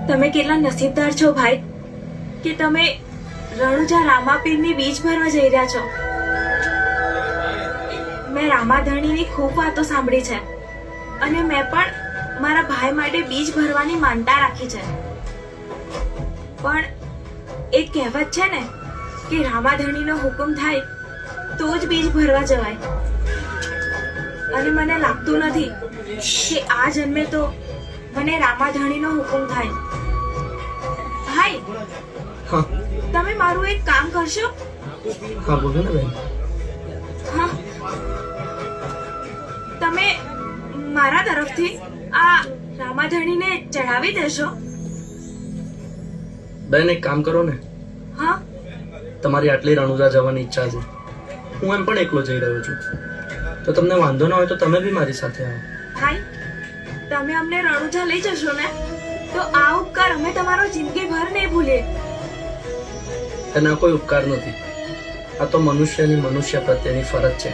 તમે કેટલા નસીબદાર છો ભાઈ કે તમે રણુજા રામાપીરની બીજ ભરવા જઈ રહ્યા છો. મેં રામાધણીની ખૂબ વાતો સાંભળી છે અને મેં પણ મારા ભાઈ માટે બીજ ભરવાની માનતા રાખી છે. પણ એક કહેવત છે ને કે રામાધણીનો હુકમ થાય તો જ બીજ ભરવા જવાય. અને મને લાગતું નથી કે આ જન્મે તો મને રામાધણીનો હુકમ થાય. ભાઈ, હા તમે મારું એક કામ કરશો? હા બોલો ને બેન. હા, તમે મારા તરફથી આ રામાધણીને ચડાવી દેશો? બેન એક કામ કરો ને, હા, તમારી આટલી રણુજા જવાની ઈચ્છા છે, હું એમ પણ એકલો જઈ રહ્યો છું, તો તમને વાંધો ના હોય તો તમે બી મારી સાથે આવો. ભાઈ, તમે અમને રણુજા લઈ જશો ને તો આ ઉપકાર અમે તમારો જિંદગીભર નહીં ભૂલીએ. એના કોઈ ઉપકાર નથી, આ તો મનુષ્યની મનુષ્ય પ્રત્યેની ફરજ છે.